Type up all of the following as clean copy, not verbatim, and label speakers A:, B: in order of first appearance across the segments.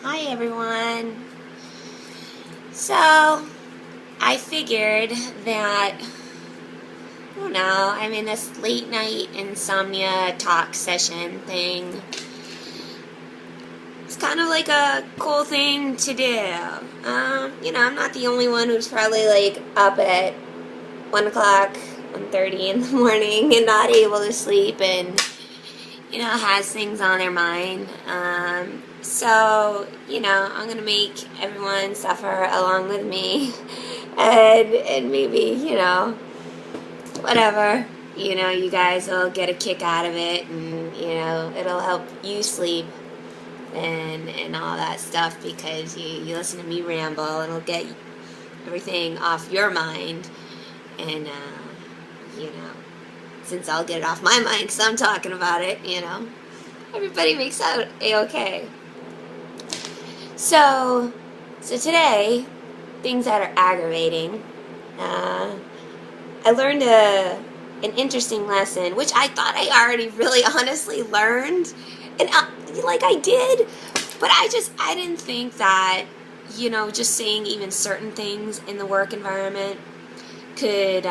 A: Hi everyone. So, I figured that, I don't know, this late night insomnia talk session thing, it's kind of like a cool thing to do. I'm not the only one who's probably like up at 1 o'clock, 1:30 in the morning and not able to sleep and has things on their mind. I'm going to make everyone suffer along with me. And maybe, whatever. You guys will get a kick out of it and, it'll help you sleep and all that stuff because you listen to me ramble and it'll get everything off your mind. And, since I'll get it off my mind because I'm talking about it, everybody makes out A-okay. So today, things that are aggravating, I learned an interesting lesson, which I thought I already really honestly learned, and I did, but I didn't think that, just saying even certain things in the work environment could,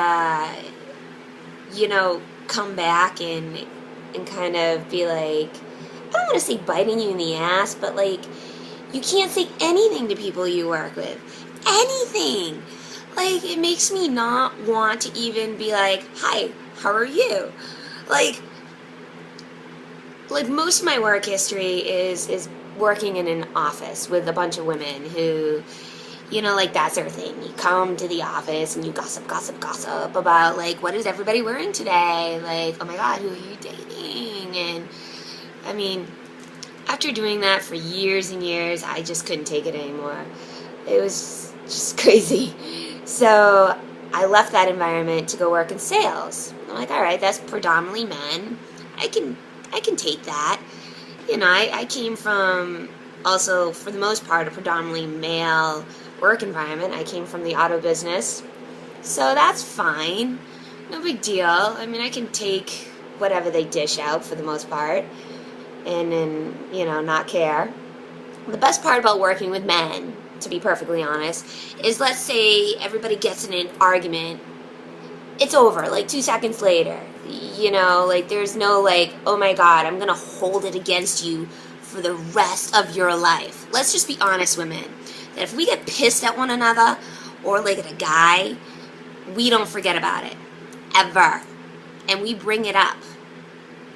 A: come back and kind of be like, I don't want to say biting you in the ass, but like, you can't say anything to people you work with. Anything. Like, it makes me not want to even be like, hi, how are you? Like most of my work history is working in an office with a bunch of women who, that's their thing. You come to the office and you gossip about, like, what is everybody wearing today? Like, oh my God, who are you dating? And, after doing that for years and years, I just couldn't take it anymore. It was just crazy. So I left that environment to go work in sales. I'm like, all right, that's predominantly men. I can take that. I came from also, for the most part, a predominantly male work environment. I came from the auto business. So that's fine. No big deal. I can take whatever they dish out for the most part and then, not care. The best part about working with men, to be perfectly honest, is let's say everybody gets in an argument. It's over, like 2 seconds later. There's no like, oh my God, I'm going to hold it against you for the rest of your life. Let's just be honest, women. That if we get pissed at one another or like at a guy, we don't forget about it. Ever. And we bring it up.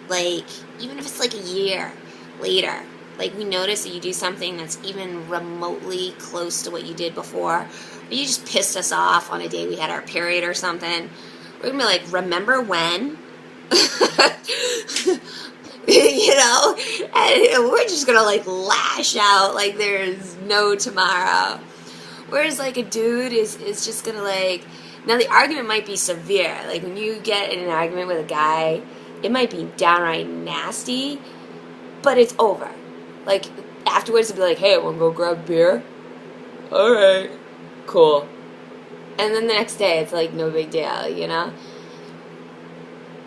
A: Like, even if it's like a year later. Like, we notice that you do something that's even remotely close to what you did before. Or you just pissed us off on a day we had our period or something. We're going to be like, remember when? And we're just going to like lash out like there's no tomorrow. Whereas like a dude is just going to like, now the argument might be severe. Like when you get in an argument with a guy, it might be downright nasty, but it's over. Like afterwards it'll be like, hey, wanna go grab a beer? Alright, cool. And then the next day it's like no big deal,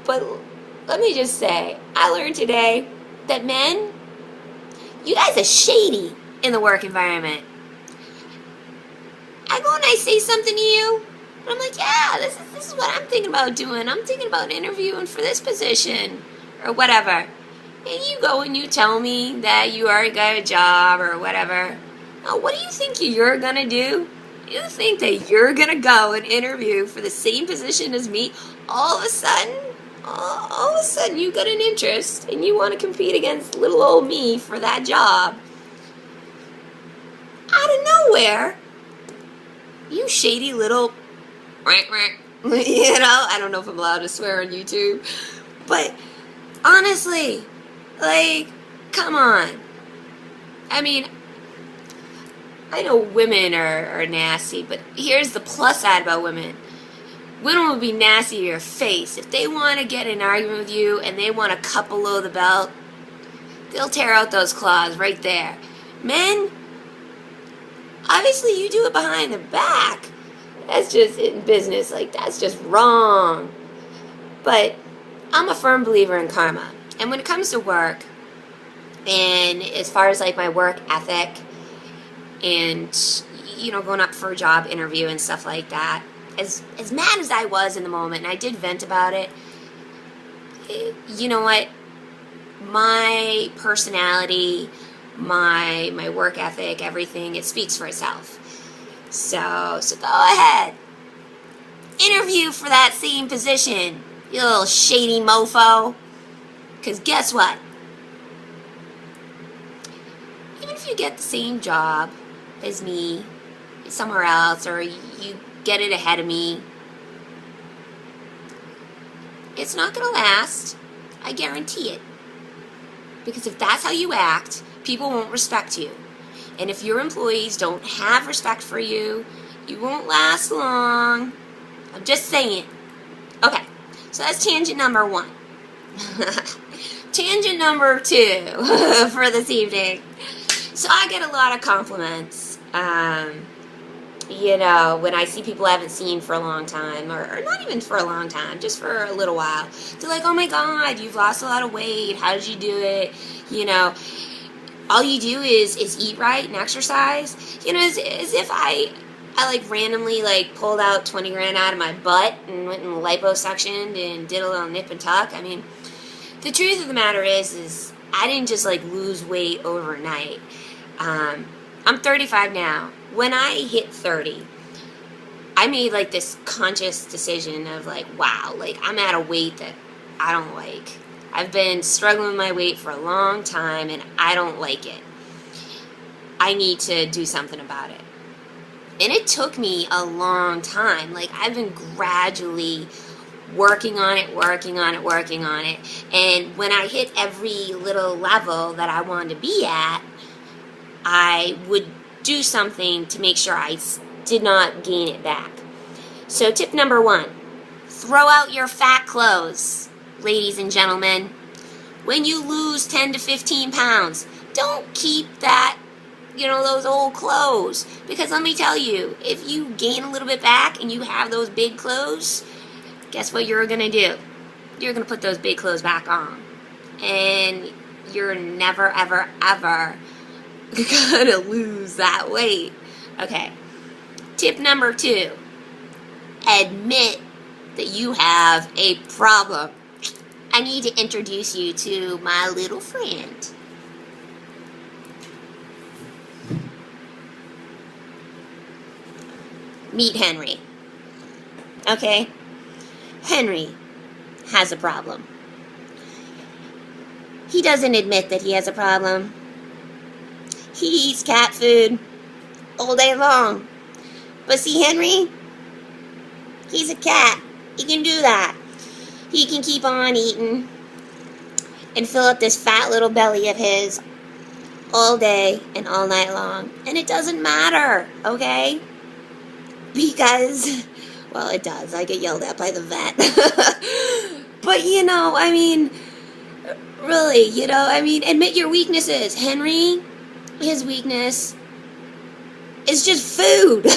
A: But let me just say, I learned today that men, you guys are shady in the work environment. I go and I say something to you, and I'm like, yeah, this is what I'm thinking about doing. I'm thinking about interviewing for this position, or whatever. And you go and you tell me that you already got a job, or whatever. Now, what do you think you're gonna do? You think that you're gonna go and interview for the same position as me? All of a sudden you got an interest and you want to compete against little old me for that job. Out of nowhere, you shady little I don't know if I'm allowed to swear on YouTube, but honestly, like, come on. I know women are nasty, but here's the plus side about women. Women will be nasty to your face. If they want to get in an argument with you and they want to cut below the belt, they'll tear out those claws right there. Men, obviously you do it behind the back. That's just in business. Like, that's just wrong. But I'm a firm believer in karma. And when it comes to work, and as far as like my work ethic, and, going up for a job interview and stuff like that. As mad as I was in the moment, and I did vent about it, you know what? My personality, my work ethic, everything, it speaks for itself. So go ahead. Interview for that same position, you little shady mofo. Because guess what? Even if you get the same job as me somewhere else, or you get it ahead of me, it's not going to last. I guarantee it. Because if that's how you act, people won't respect you. And if your employees don't have respect for you, you won't last long. I'm just saying. Okay, so that's tangent number 1. Tangent number 2 for this evening. So I get a lot of compliments, when I see people I haven't seen for a long time, or not even for a long time, just for a little while. They're like, oh my God, you've lost a lot of weight. How did you do it? All you do is eat right and exercise. As if I like randomly pulled out 20 grand out of my butt and went and liposuctioned and did a little nip and tuck. I mean, the truth of the matter is I didn't just lose weight overnight. I'm 35 now. When I hit 30, I made this conscious decision of wow, I'm at a weight that I don't like. I've been struggling with my weight for a long time and I don't like it. I need to do something about it. And it took me a long time. I've been gradually working on it. And when I hit every little level that I wanted to be at, I would do something to make sure I did not gain it back. So tip number 1, throw out your fat clothes, ladies and gentlemen. When you lose 10 to 15 pounds, don't keep that, those old clothes. Because let me tell you, if you gain a little bit back and you have those big clothes, guess what you're going to do? You're going to put those big clothes back on. And you're never, ever, ever going to lose that weight. Okay. Tip number 2, admit that you have a problem. I need to introduce you to my little friend. Meet Henry. Okay? Henry has a problem. He doesn't admit that he has a problem. He eats cat food all day long. But see, Henry, he's a cat. He can do that. He can keep on eating and fill up this fat little belly of his all day and all night long. And it doesn't matter, okay? Because, well, it does. I get yelled at by the vet. But, really, admit your weaknesses. Henry, his weakness is just food.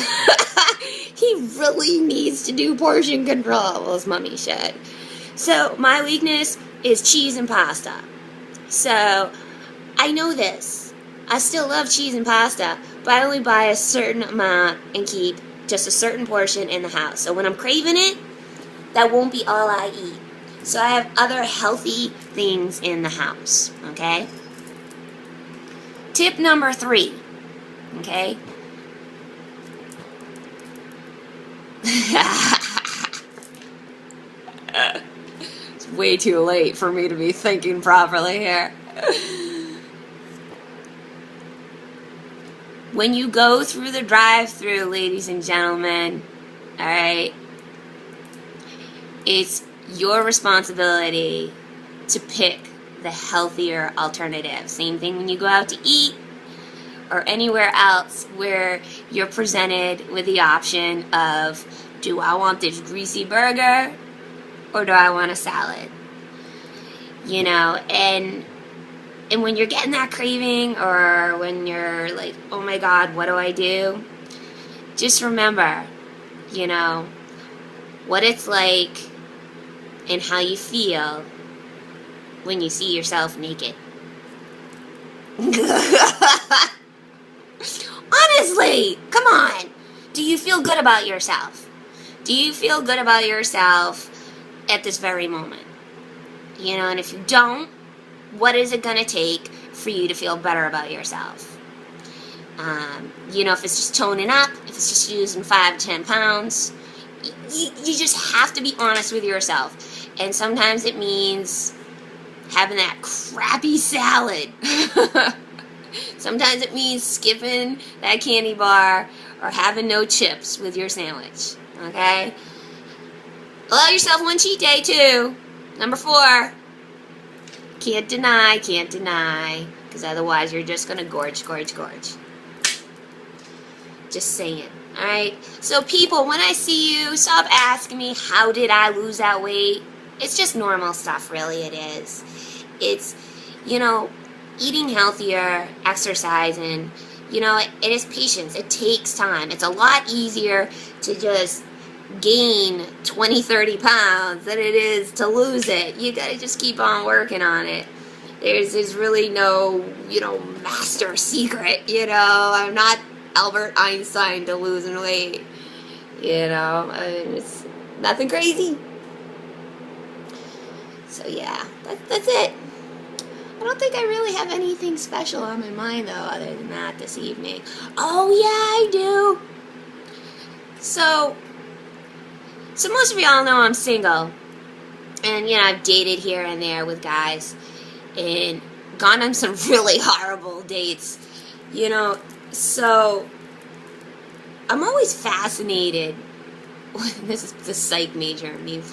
A: He really needs to do portion control. Well, his mommy should. So, my weakness is cheese and pasta. So, I know this. I still love cheese and pasta, but I only buy a certain amount and keep just a certain portion in the house. So when I'm craving it, that won't be all I eat. So I have other healthy things in the house, okay? Tip number 3, okay? It's way too late for me to be thinking properly here. When you go through the drive-thru, ladies and gentlemen, all right, it's your responsibility to pick the healthier alternative. Same thing when you go out to eat or anywhere else where you're presented with the option of, do I want this greasy burger or do I want a salad? And when you're getting that craving, or when you're like, oh my God, what do I do? Just remember, what it's like and how you feel when you see yourself naked. Honestly, Seriously, come on. Do you feel good about yourself? Do you feel good about yourself at this very moment? You know, and if you don't, what is it going to take for you to feel better about yourself? You know, if it's just toning up, if it's just losing 5 to 10 pounds, you just have to be honest with yourself. And sometimes it means having that crappy salad. Sometimes it means skipping that candy bar or having no chips with your sandwich. Okay? Allow yourself one cheat day too. Number 4. Can't deny. Because otherwise you're just going to gorge. Just saying. Alright? So people, when I see you, stop asking me, how did I lose that weight? It's just normal stuff, really, it is. It's, you know, eating healthier, exercising, you know, it is patience. It takes time. It's a lot easier to just gain 20, 30 pounds than it is to lose it. You gotta just keep on working on it. There's really no, you know, master secret, you know. I'm not Albert Einstein to losing weight, you know. I mean, it's nothing crazy. So yeah, that's it. I don't think I really have anything special on my mind, though, other than that this evening. Oh, yeah, I do. So most of y'all know I'm single. And, you know, I've dated here and there with guys. And gone on some really horrible dates. You know, so I'm always fascinated. This is the psych major in me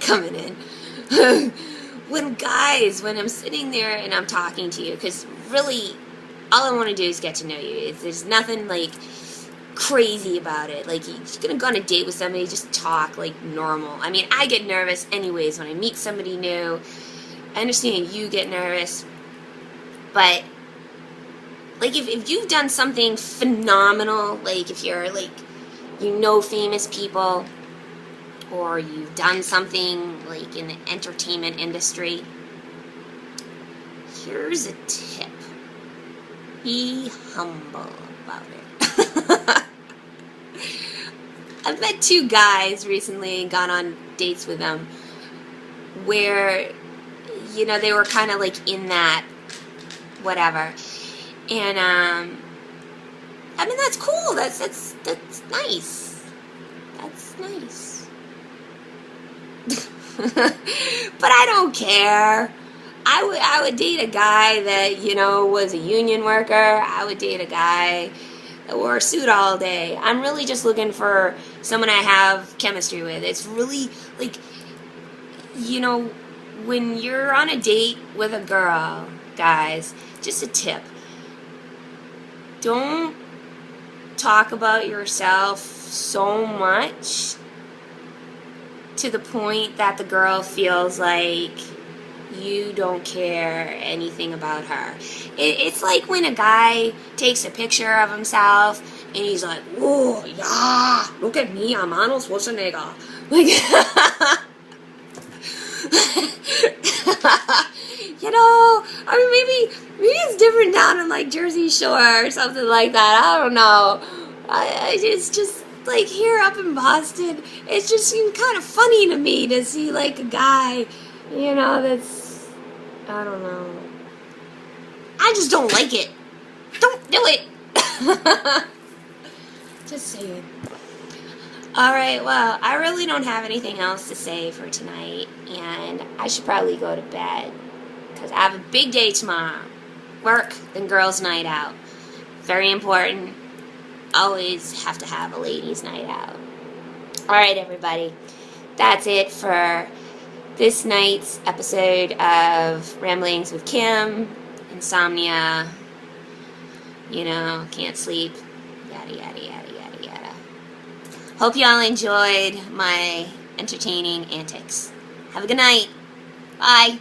A: coming in. When I'm sitting there and I'm talking to you, because really, all I want to do is get to know you. There's nothing, like, crazy about it. Like, you're going to go on a date with somebody, just talk, like, normal. I mean, I get nervous anyways when I meet somebody new. I understand you get nervous. But, like, if you've done something phenomenal, like, if you're, like, you know famous people, or you've done something like in the entertainment industry, here's a tip. Be humble about it. I've met 2 guys recently and gone on dates with them where, you know, they were kind of like in that whatever. And, I mean, that's cool. That's nice. That's nice. But I don't care. I would date a guy that, you know, was a union worker. I would date a guy that wore a suit all day. I'm really just looking for someone I have chemistry with. It's really, like, you know, when you're on a date with a girl, guys, just a tip. Don't talk about yourself so much to the point that the girl feels like you don't care anything about her. It's like when a guy takes a picture of himself and he's like, "Whoa, yeah, look at me, I'm Arnold Schwarzenegger." Like, you know, I mean, maybe it's different down in like Jersey Shore or something like that. I don't know. It's just like here up in Boston, it just seemed kind of funny to me to see like a guy, you know, that's, I don't know. I just don't like it. Don't do it. Just saying. Alright, well, I really don't have anything else to say for tonight, and I should probably go to bed, because I have a big day tomorrow. Work, then girls' night out. Very important. Always have to have a ladies' night out. Alright, everybody. That's it for this night's episode of Ramblings with Kim. Insomnia. You know, can't sleep. Yada, yada, yada, yada, yada. Hope y'all enjoyed my entertaining antics. Have a good night. Bye.